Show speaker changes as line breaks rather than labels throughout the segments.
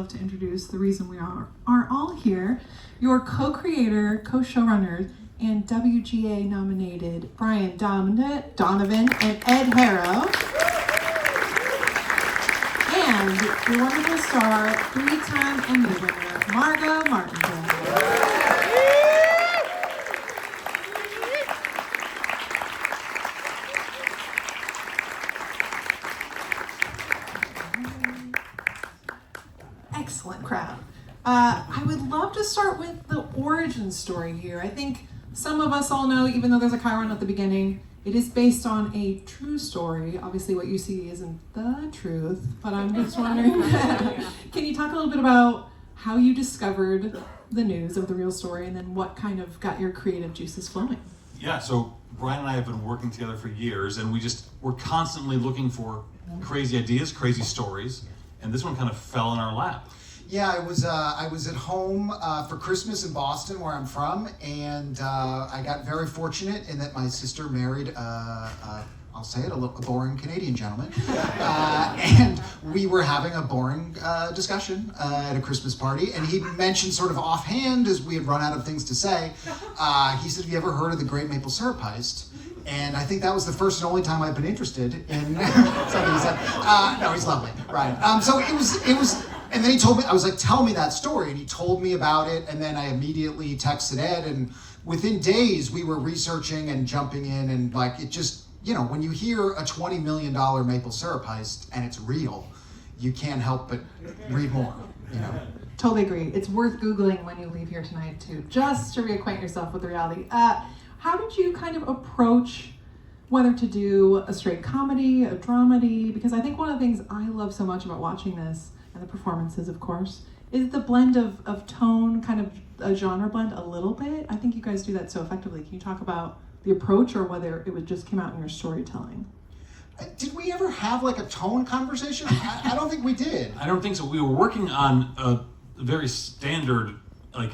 To introduce the reason we are all here, your co-creator, co-showrunners, and WGA nominated Brian Donovan and Ed Herro, and your wonderful star, 3-time Emmy winner, Margo Martindale. Excellent crowd. I would love to start with the origin story here. I think some of us all know, even though there's a chyron at the beginning, it is based on a true story. Obviously what you see isn't the truth, but I'm just wondering, can you talk a little bit about how you discovered the news of the real story and then what kind of got your creative juices flowing?
Yeah, so Brian and I have been working together for years, and we're constantly looking for crazy ideas, crazy stories, and this one kind of fell in our lap.
Yeah, I was at home for Christmas in Boston, where I'm from, and I got very fortunate in that my sister married, I'll say it, a boring Canadian gentleman, and we were having a boring discussion at a Christmas party, and he mentioned sort of offhand, as we had run out of things to say, he said, "Have you ever heard of the Great Maple Syrup Heist?" And I think that was the first and only time I've been interested in something he said. No, he's lovely, right? So it was. And then he told me, I was like, "Tell me that story." And he told me about it, and then I immediately texted Ed, and within days we were researching and jumping in, and like, it just, when you hear a $20 million maple syrup heist and it's real, you can't help but read more,
Totally agree. It's worth Googling when you leave here tonight too, just to reacquaint yourself with the reality. How did you kind of approach whether to do a straight comedy, a dramedy? Because I think one of the things I love so much about watching this, and the performances, of course, is the blend of tone, kind of a genre blend a little bit. I think you guys do that so effectively. Can you talk about the approach or whether it just came out in your storytelling?
Did we ever have like a tone conversation? I don't think we did.
I don't think so. We were working on a very standard, like,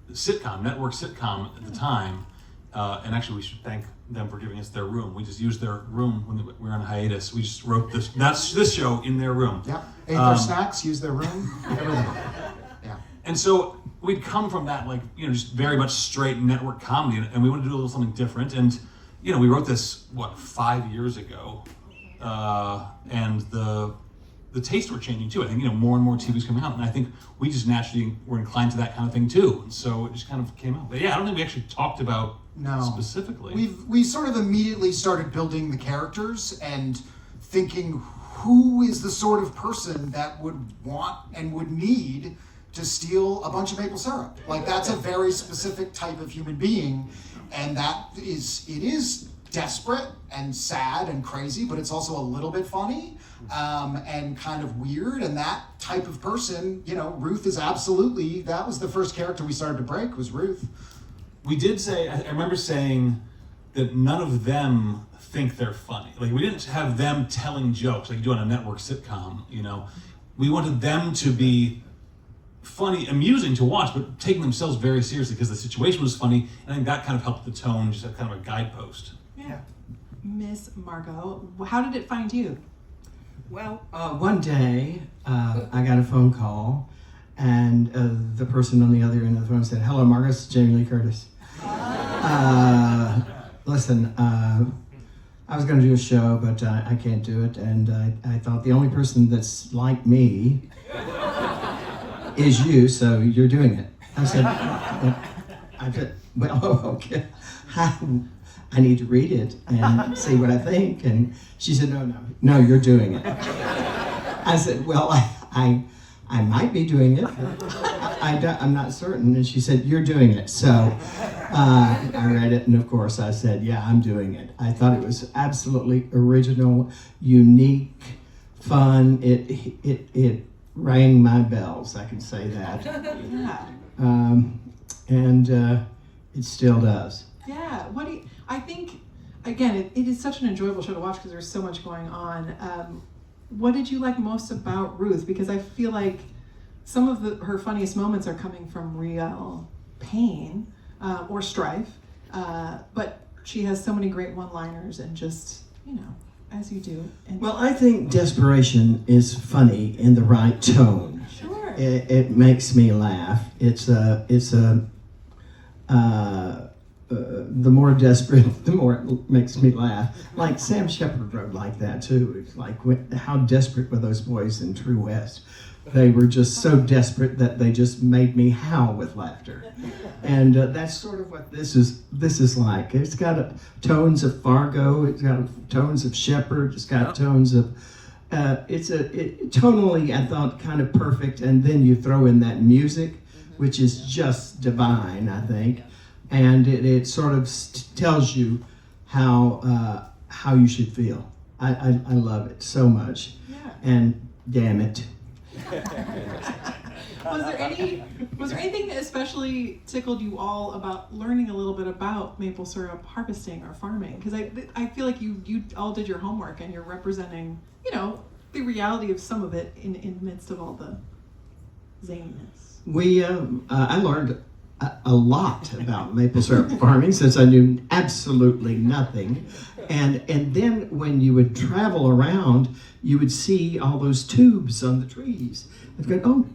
network sitcom at the time, and actually we should thank them for giving us their room. We just used their room when we were on hiatus. We just wrote this show in their room.
Yeah, ate their snacks, used their room, everything. Yeah.
And so we'd come from that, like, just very much straight network comedy, and we wanted to do a little something different. And, we wrote this, 5 years ago, and the tastes were changing too. I think, more and more TV's coming out, and I think we just naturally were inclined to that kind of thing too. And so it just kind of came out. But yeah, I don't think we actually talked about specifically.
We sort of immediately started building the characters and thinking, who is the sort of person that would want and would need to steal a bunch of maple syrup? Like, that's a very specific type of human being, and it is desperate and sad and crazy, but it's also a little bit funny and kind of weird. And that type of person, Ruth is absolutely, that was the first character we started to break, was Ruth.
We did say, I remember saying that none of them think they're funny. Like, we didn't have them telling jokes like you do on a network sitcom, We wanted them to be funny, amusing to watch, but taking themselves very seriously because the situation was funny, and I think that kind of helped the tone, just have kind of a guidepost.
Yeah. Miss Margo, how did it find you?
Well, one day I got a phone call, and the person on the other end of the phone said, "Hello, Margo, it's Jamie Lee Curtis. Listen, I was going to do a show, but I can't do it, and I thought the only person that's like me is you, so you're doing it." I said, "Well, okay. I need to read it and see what I think." And she said, no, you're doing it. I said, "Well, I might be doing it. I'm not certain." And she said, "You're doing it." So I read it, and of course I said, "Yeah, I'm doing it." I thought it was absolutely original, unique, fun. It rang my bells, I can say that. And it still does.
Yeah, I think, again, it is such an enjoyable show to watch because there's so much going on. What did you like most about Ruth? Because I feel like some of her funniest moments are coming from real pain or strife, but she has so many great one-liners and just, as you do. And
well, I think desperation is funny in the right tone.
Sure.
it makes me laugh. The more desperate, the more it makes me laugh. Like Sam Shepard wrote like that too. It's like how desperate were those boys in True West? They were just so desperate that they just made me howl with laughter. And that's sort of what this is like. It's got tones of Fargo. It's got tones of Shepard. It's got tones of. Tonally, I thought, kind of perfect. And then you throw in that music, which is just divine, I think. And it sort of tells you how you should feel. I love it so much.
Yeah.
And damn it.
Was there anything that especially tickled you all about learning a little bit about maple syrup harvesting or farming? Because I feel like you all did your homework and you're representing, the reality of some of it in the midst of all the zaniness.
I learned a lot about maple syrup farming since I knew absolutely nothing. And then when you would travel around, you would see all those tubes on the trees. I'd go, oh,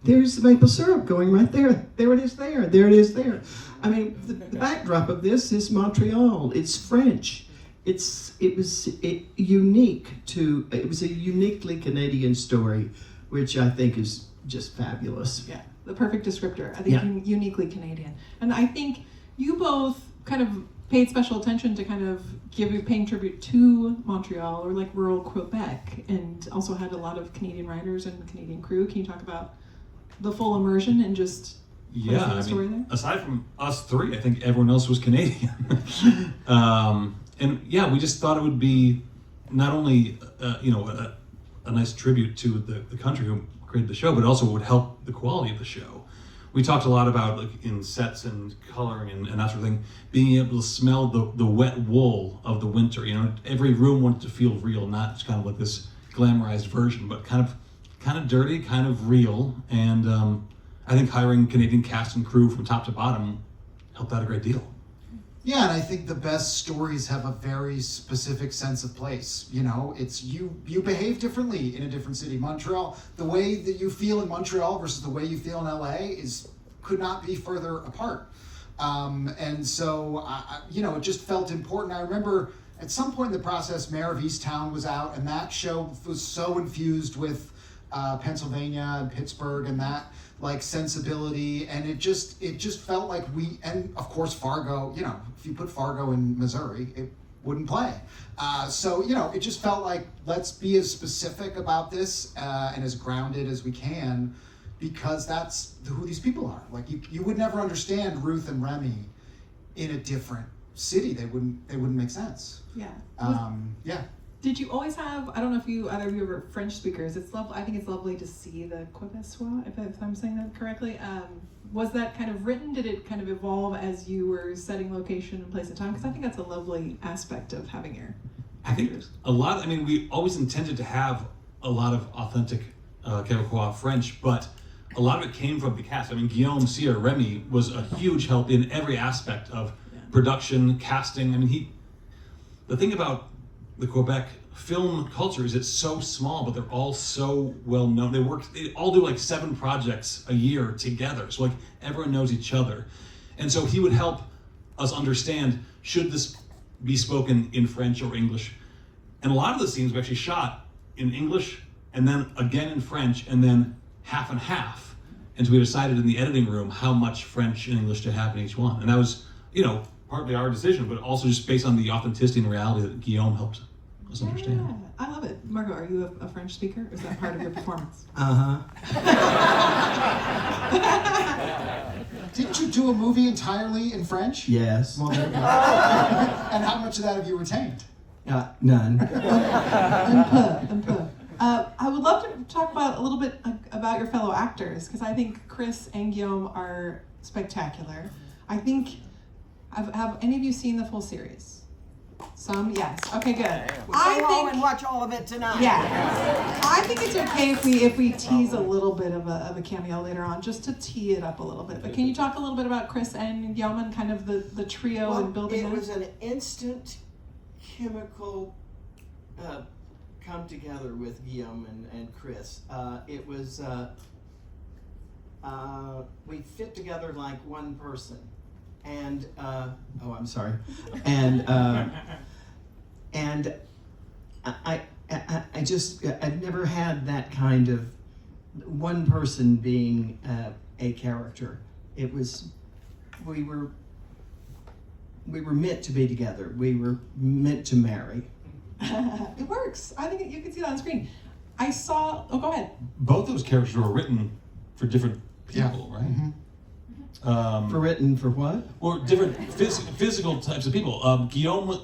there's the maple syrup going right there. There it is there. There it is there. I mean, the backdrop of this is Montreal. It's French. It was a uniquely Canadian story, which I think is just fabulous.
Yeah, the perfect descriptor. I think uniquely Canadian. And I think you both kind of paid special attention to kind of paying tribute to Montreal or like rural Quebec, and also had a lot of Canadian writers and Canadian crew. Can you talk about the full immersion and just the story there?
Aside from us three, I think everyone else was Canadian. And yeah, we just thought it would be not only a nice tribute to the country who created the show, but also would help the quality of the show. We talked a lot about, like, in sets and coloring and that sort of thing, being able to smell the wet wool of the winter. Every room wanted to feel real, not just kind of like this glamorized version, but kind of dirty, kind of real. And I think hiring Canadian cast and crew from top to bottom helped out a great deal.
Yeah, and I think the best stories have a very specific sense of place. It's you behave differently in a different city. Montreal, the way that you feel in Montreal versus the way you feel in LA could not be further apart. And so, it just felt important. I remember at some point in the process, Mayor of Easttown was out, and that show was so infused with Pennsylvania and Pittsburgh and that sensibility, and it just felt like and of course Fargo, if you put Fargo in Missouri, it wouldn't play. So it just felt like, let's be as specific about this and as grounded as we can, because that's who these people are. Like, you would never understand Ruth and Remy in a different city. They wouldn't make sense.
Yeah.
Yeah.
Did you always have, I don't know if either of you are French speakers, I think it's lovely to see the Québécois, if I'm saying that correctly. Was that kind of written? Did it kind of evolve as you were setting location and place and time? Because I think that's a lovely aspect of having your actors.
I think we always intended to have a lot of authentic Québécois French, but a lot of it came from the cast. Guillaume, Sia, Remy was a huge help in every aspect of production, casting. The thing about the Quebec film culture is it's so small, but they're all so well known. They all do like 7 projects a year together. So everyone knows each other. And so he would help us understand, should this be spoken in French or English? And a lot of the scenes we actually shot in English and then again in French and then half and half. And so we decided in the editing room how much French and English to have in each one. And that was, partly our decision, but also just based on the authenticity and reality that Guillaume helped us understand.
Yeah, I love it. Margo, are you a French speaker, or is that part of your performance?
Didn't you do a movie entirely in French?
Yes.
Well, there you go. And how much of that have you retained?
None.
Un peu. I would love to talk about a little bit about your fellow actors, because I think Chris and Guillaume are spectacular. I think, have any of you seen the full series? Some, yes. Okay, good.
We'll go and watch all of it tonight.
Yeah. I think it's okay if we tease a little bit of a cameo later on, just to tee it up a little bit. But can you talk a little bit about Chris and Guillaume and kind of the trio and building
it
that?
was an instant chemical
come together with Guillaume and Chris. It was, we fit together like one person. And, oh, I'm sorry. And I just, I've never had that kind of one person being a character. It was, we were meant to be together. We were meant to marry.
It works. I think you can see that on screen. I saw, oh, go ahead.
Both those characters were written for different people, right?
Mm-hmm.
Written for what?
Or different physical types of people. Guillaume,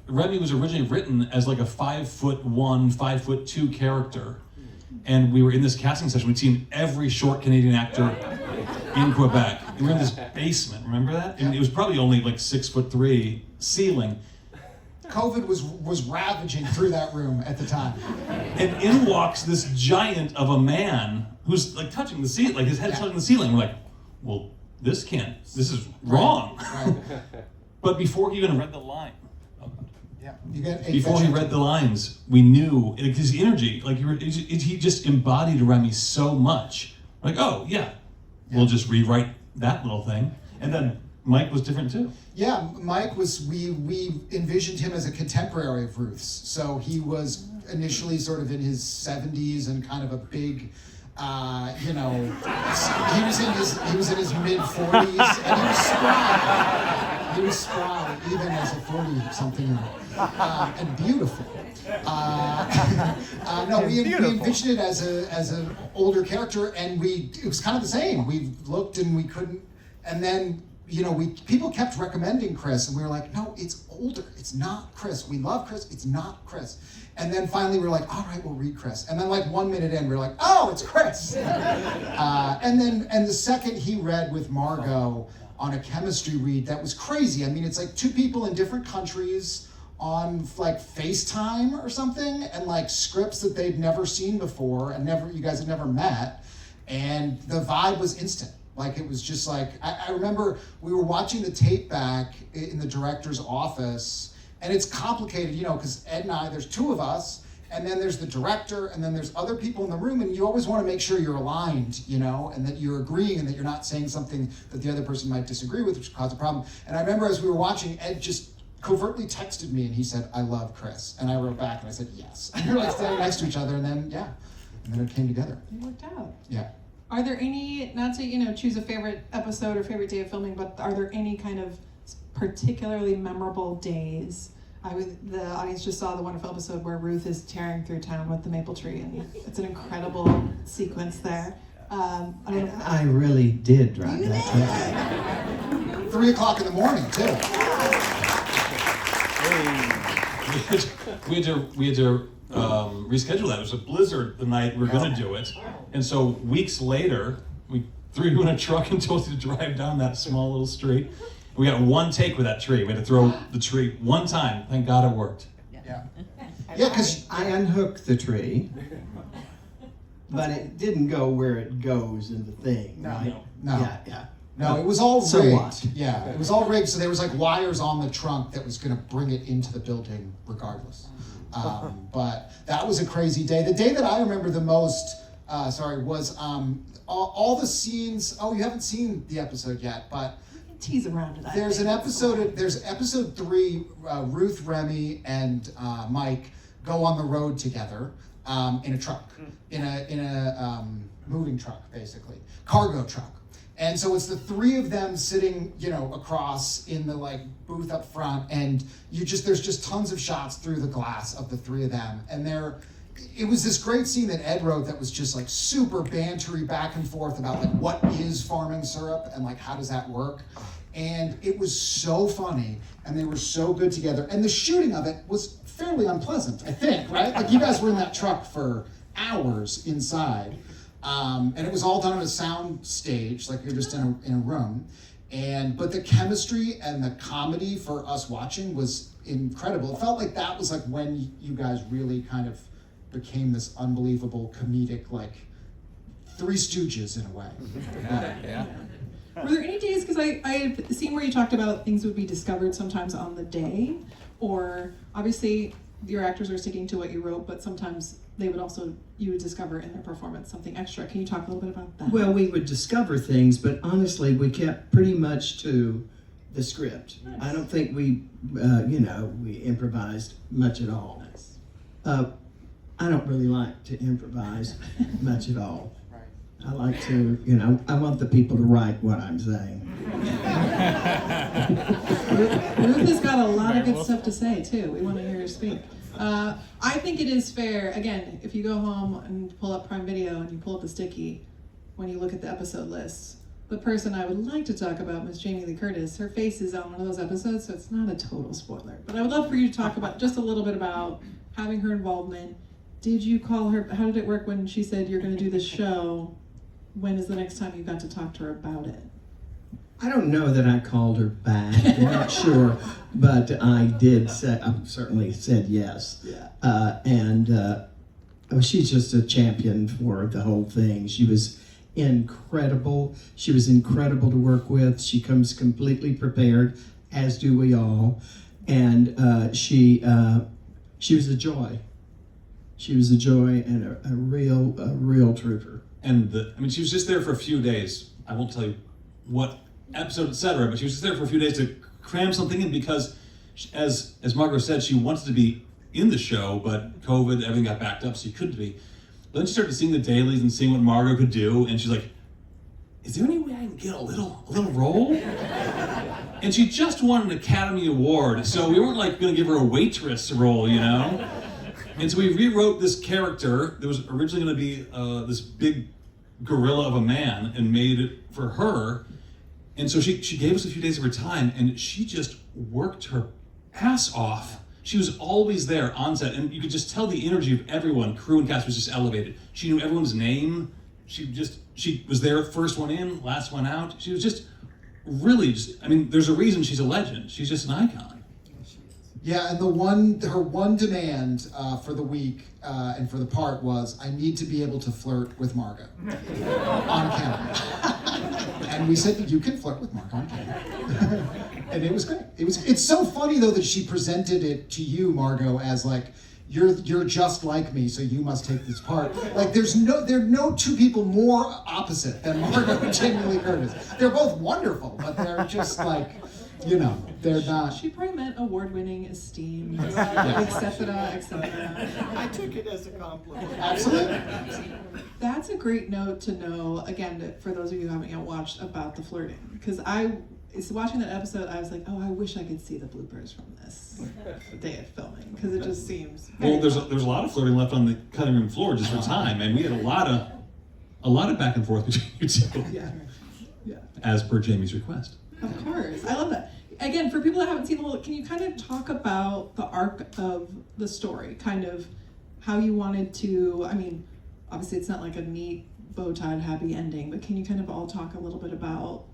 Remy was originally written as like a 5'1", 5'2" character. And we were in this casting session. We'd seen every short Canadian actor in Quebec. And we were in this basement, remember that? And it was probably only like 6'3" ceiling.
COVID was ravaging through that room at the time.
And in walks this giant of a man who's like touching the ceiling, like his head's touching the ceiling. We're like, well, this is wrong.
Right.
But before he even read the line,
You get
before he read the lines, we knew his energy. Like he just embodied Remy so much. Like, oh yeah, we'll just rewrite that little thing. And then Mike was different too.
Yeah, Mike was, we envisioned him as a contemporary of Ruth's. So he was initially sort of in his 70s and kind of a big, he was in his mid 40s and he was spry. He was spry even as a 40-something and beautiful. We envisioned it as an older character, and it was kind of the same. We looked and we couldn't, and then people kept recommending Chris, and we were like, no, it's older. It's not Chris. We love Chris. It's not Chris. And then finally we were like, all right, we'll read Chris. And then like 1 minute in, we were like, oh, it's Chris. And the second he read with Margo on a chemistry read, that was crazy. I mean, it's like two people in different countries on like FaceTime or something, and like scripts that they'd never seen before and you guys had never met. And the vibe was instant. Like, it was just like, I remember we were watching the tape back in the director's office, and it's complicated, because Ed and I, there's two of us, and then there's the director, and then there's other people in the room, and you always want to make sure you're aligned, and that you're agreeing, and that you're not saying something that the other person might disagree with, which cause a problem. And I remember as we were watching, Ed just covertly texted me, and he said, I love Chris. And I wrote back, and I said, yes. And we were like standing next to each other, and then, and then it came together.
It worked out.
Yeah.
Are there any, not to choose a favorite episode or favorite day of filming, but are there any kind of particularly memorable days? The audience just saw the wonderful episode where Ruth is tearing through town with the maple tree, and it's an incredible sequence there.
I really did drive that truck.
3 o'clock in the morning too.
We had to reschedule that. It was a blizzard the night we were going to do it. And so weeks later, we threw you in a truck and told you to drive down that small little street. We got one take with that tree. We had to throw the tree one time. Thank God it worked.
Yeah, because
I unhooked the tree, but it didn't go where it goes in the thing, right?
No.
Yeah.
No, it was all rigged.
So what?
Yeah, it was all rigged. So there was like wires on the trunk that was going to bring it into the building regardless. But that was a crazy day. The day that I remember the most, was all the scenes. Oh, you haven't seen the episode yet, but
tease around it.
There's episode 3. Ruth, Remy, and Mike go on the road together in a truck, in a moving truck, basically, cargo truck. And so it's the 3 of them sitting, across in the like booth up front, and there's just tons of shots through the glass of the 3 of them, and it was this great scene that Ed wrote that was just like super bantery back and forth about like what is farming syrup and like how does that work, and it was so funny, and they were so good together, and the shooting of it was fairly unpleasant, I think, right? Like you guys were in that truck for hours inside. And it was all done on a sound stage, like you're just in a room. But the chemistry and the comedy for us watching was incredible. It felt like that was like when you guys really kind of became this unbelievable comedic, like Three Stooges in a way.
Yeah.
Were there any days, because I had seen where you talked about things would be discovered sometimes on the day, or obviously your actors are sticking to what you wrote, but sometimes you would discover in their performance something extra. Can you talk a little bit about that?
Well, we would discover things, but honestly, we kept pretty much to the script.
Nice.
I don't think we improvised much at all.
Nice.
I don't really like to improvise much at all. I like to, I want the people to write what I'm saying.
Ruth has got a lot of good stuff to say, too. We want to hear her speak. I think it is fair, again, if you go home and pull up Prime Video and you pull up the sticky, when you look at the episode list, the person I would like to talk about, Miss Jamie Lee Curtis, her face is on one of those episodes, so it's not a total spoiler. But I would love for you to talk about just a little bit about having her involvement. Did you call her, how did it work when she said you're going to do this show? When is the next time you got to talk to her about it?
I don't know that I called her back. I'm not sure, but I did say, I certainly said yes.
Yeah.
She's just a champion for the whole thing. She was incredible. She was incredible to work with. She comes completely prepared, as do we all. And she was a joy. She was a joy and a real trooper.
And she was just there for a few days. I won't tell you what episode, etc., but she was just there for a few days to cram something in because, as Margo said, she wanted to be in the show, but COVID, everything got backed up, so she couldn't be. But then she started seeing the dailies and seeing what Margo could do, and she's like, is there any way I can get a little role? And she just won an Academy Award, so we weren't like gonna give her a waitress role, And so we rewrote this character that was originally going to be this big gorilla of a man and made it for her. And so she gave us a few days of her time and she just worked her ass off. She was always there on set and you could just tell the energy of everyone, crew and cast was just elevated. She knew everyone's name. She was there, first one in, last one out. She was just really there's a reason she's a legend. She's just an icon.
Yeah, and her one demand for the week and for the part was, I need to be able to flirt with Margo on camera. And we said, you can flirt with Margo on camera. And it was great. It's so funny though that she presented it to you, Margo, as like, you're just like me, so you must take this part. Like there are no two people more opposite than Margo and Jamie Lee Curtis. They're both wonderful, but they're just like, they're not.
She probably meant award-winning, esteemed, etc., etc.
I took it as a compliment.
Absolutely.
That's a great note to know, again, for those of you who haven't yet watched, about the flirting. Because watching that episode, I was like, oh, I wish I could see the bloopers from this day of filming. Because it just seems...
Well, there's a lot of flirting left on the cutting room floor just for time. And we had a lot of back and forth between you two.
Yeah.
As per Jamie's request.
Of course. I love that. Again, for people that haven't seen the whole, can you kind of talk about the arc of the story? Kind of how you wanted to, obviously it's not like a neat, bow-tied, happy ending, but can you kind of all talk a little bit about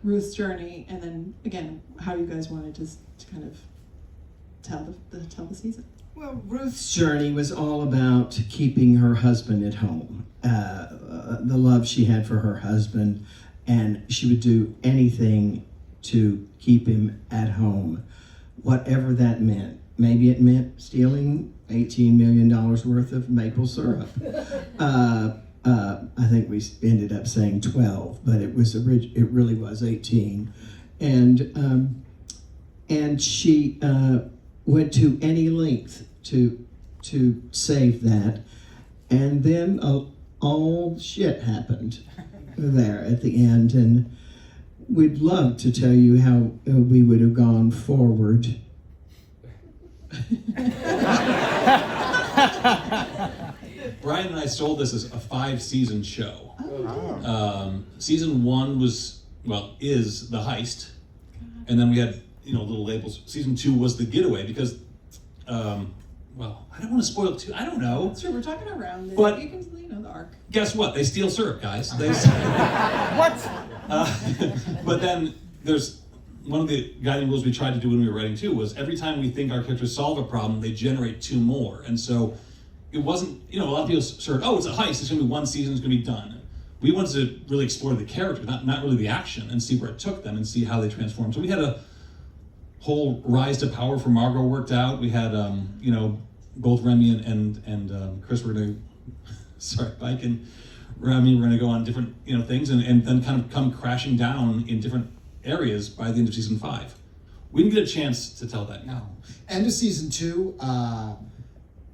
Ruth's journey and then, again, how you guys wanted to kind of tell the season?
Well, Ruth's journey was all about keeping her husband at home. The love she had for her husband, and she would do anything to keep him at home, whatever that meant. Maybe it meant stealing $18 million worth of maple syrup. I think we ended up saying 12, but it really was 18. And she went to any length to save that. And then all shit happened there at the end, and we'd love to tell you how we would have gone forward.
Brian and I sold this as a 5-season show.
Oh.
Season 1 is the heist, and then we had little labels. Season 2 was the getaway because, I don't want to spoil it too. I don't know.
That's true. We're talking around it.
But
you can the arc.
Guess what? They steal syrup, guys.
What?
But then there's one of the guiding rules we tried to do when we were writing too was every time we think our characters solve a problem, they generate 2 more. And so it wasn't, a lot of people sort of, it's a heist, it's gonna be 1 season, it's gonna be done. We wanted to really explore the character, not really the action, and see where it took them and see how they transformed. So we had a whole rise to power for Margo worked out. We had, both Remy and Chris were gonna, Mike and Remy were gonna go on different, things and then kind of come crashing down in different areas by the end of season 5. We didn't get a chance to tell that yet.
No. End of season 2,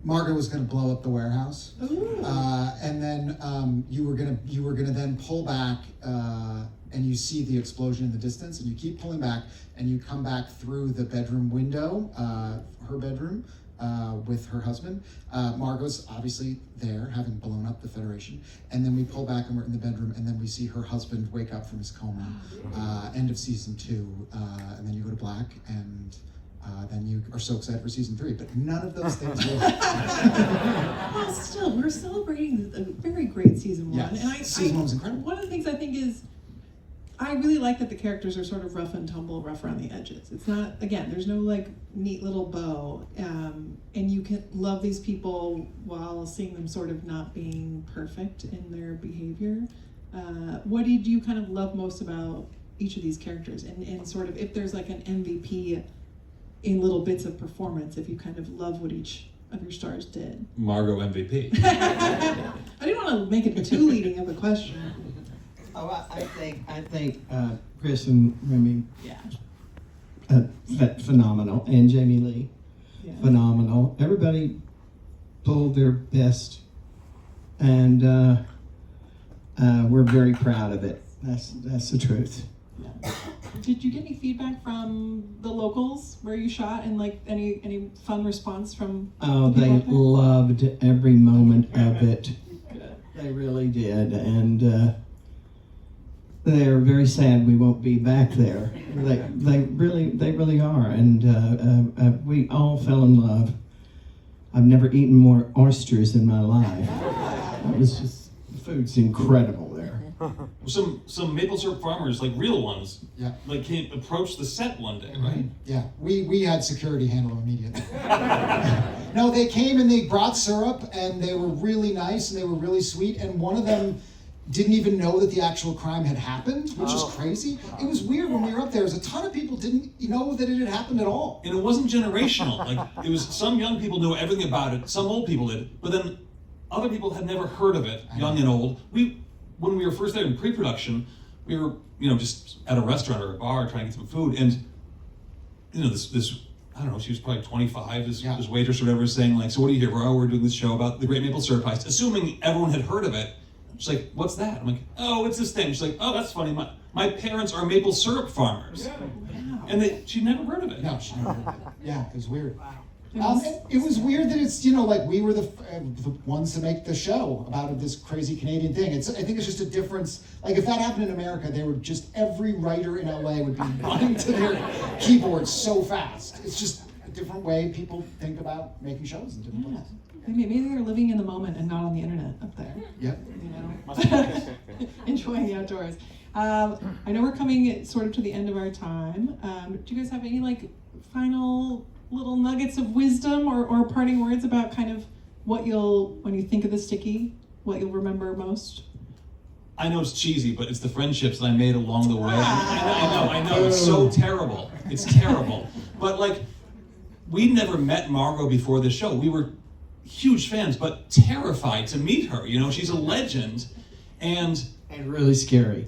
Margo was going to blow up the warehouse, and then you were gonna then pull back, and you see the explosion in the distance, and you keep pulling back, and you come back through the bedroom window, her bedroom, with her husband. Margo's obviously there, having blown up the Federation, and then we pull back and we're in the bedroom, and then we see her husband wake up from his coma. End of season 2, and then you go to black, and then you are so excited for season 3, but none of those things will.
Well, still, we're celebrating a very great season 1.
Yes,
And
season 1 was incredible.
One of the things I think is, I really like that the characters are sort of rough and tumble, rough around the edges. It's not, again, there's no like neat little bow, and you can love these people while seeing them sort of not being perfect in their behavior. What did you kind of love most about each of these characters, and sort of if there's like an MVP in little bits of performance, if you kind of love what each of your stars did?
Margo MVP.
I didn't want to make it too leading of a question.
Oh, I think Chris and Remy, phenomenal, and Jamie Lee, phenomenal. Everybody pulled their best, and we're very proud of it. That's the truth.
Yeah. Did you get any feedback from the locals where you shot, and like any fun response from?
Oh, they loved every moment of it. They really did, and they're very sad we won't be back there. They really are, and we all fell in love. I've never eaten more oysters in my life. It was just, the food's incredible there.
Some maple syrup farmers, like real ones,
Yeah.
like came approach the set one day, right?
Yeah, we had security handle them immediately. No, they came and they brought syrup, and they were really nice, and they were really sweet, and one of them didn't even know that the actual crime had happened, which is crazy. It was weird when we were up there. There was a ton of people didn't know that it had happened at all.
And it wasn't generational. Like, it was some young people knew everything about it, some old people did, but then other people had never heard of it, young and old. When we were first there in pre-production, we were, just at a restaurant or a bar trying to get some food, and this I don't know, she was probably 25, this waitress or whatever, saying like, so what do you hear? We're doing this show about the Great Maple Syrup Heist, assuming everyone had heard of it. She's like, what's that? I'm like, oh, it's this thing. She's like, oh, that's funny. My parents are maple syrup farmers. Yeah. Wow. And she'd never heard of it.
No, she never heard of it. Yeah, it was weird. It was weird that it's, like we were the ones to make the show about this crazy Canadian thing. I think it's just a difference. Like if that happened in America, they would just, every writer in LA would be running to their keyboards so fast. It's just a different way people think about making shows in different places.
Maybe they're living in the moment and not on the internet up there.
Yep.
Enjoying the outdoors. I know we're coming sort of to the end of our time. Do you guys have any like final little nuggets of wisdom or parting words about kind of what when you think of the sticky, what you'll remember most?
I know it's cheesy, but it's the friendships that I made along the way. I know, it's so terrible. It's terrible. But like, we'd never met Margo before the show. We were huge fans, but terrified to meet her. She's a legend, and
really scary.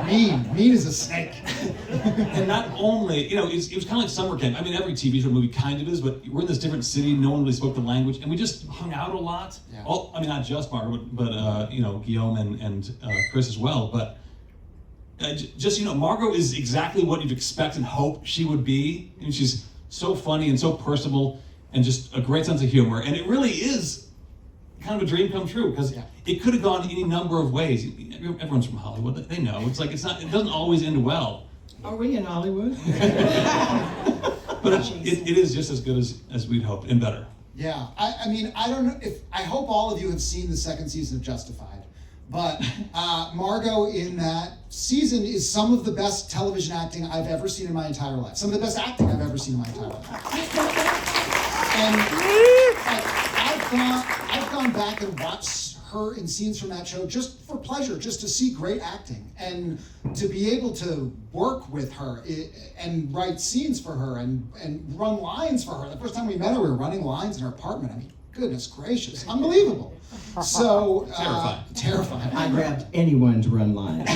Mean as a snake.
And not only, it was kind of like summer camp. I mean, every TV show movie kind of is, but we're in this different city. No one really spoke the language, and we just hung out a lot.
Yeah.
Not just Margo, but Guillaume and Chris as well. But Margo is exactly what you'd expect and hope she would be. I mean, she's so funny and so personable, and just a great sense of humor. And it really is kind of a dream come true, because it could have gone any number of ways. Everyone's from Hollywood, they know. It doesn't always end well.
Are we in Hollywood?
But it is just as good as we'd hoped, and better.
Yeah, I mean, I don't know I hope all of you have seen the second season of Justified, but Margo in that season is some of the best television acting I've ever seen in my entire life. Some of the best acting I've ever seen in my entire life. And I've gone back and watched her in scenes from that show just for pleasure, just to see great acting, and to be able to work with her and write scenes for her and run lines for her. The first time we met her, we were running lines in her apartment. I mean, goodness gracious, unbelievable. So terrifying.
I grabbed anyone to run lines.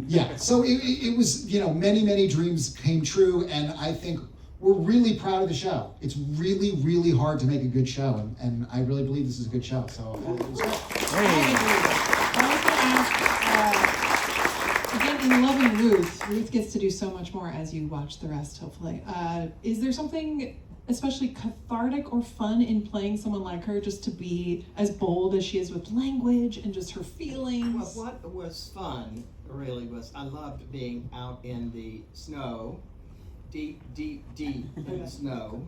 Yeah, so it was, you know, many dreams came true, and I think we're really proud of the show. It's really, really hard to make a good show, and I really believe this is a good show. So it was great.
I was going to ask, again, in loving Ruth gets to do so much more as you watch the rest, hopefully. Is there something especially cathartic or fun in playing someone like her, just to be as bold as she is with language and just her feelings?
Well, what was fun really was I loved being out in the snow, deep in the snow,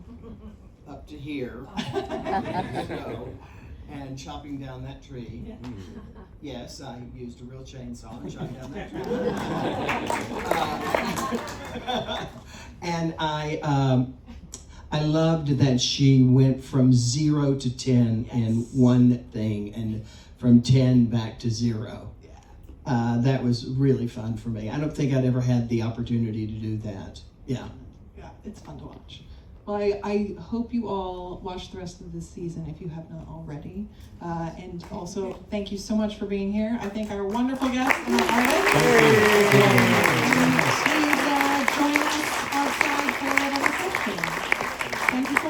up to here, snow, and chopping down that tree. Yes, I used a real chainsaw and chopped down that tree.
And I loved that she went from 0 to 10 in one thing, and from 10 back to 0. That was really fun for me. I don't think I'd ever had the opportunity to do that. Yeah,
it's fun to watch. Well, I hope you all watch the rest of this season if you have not already. And also, thank you so much for being here. I thank our wonderful guests and our artists.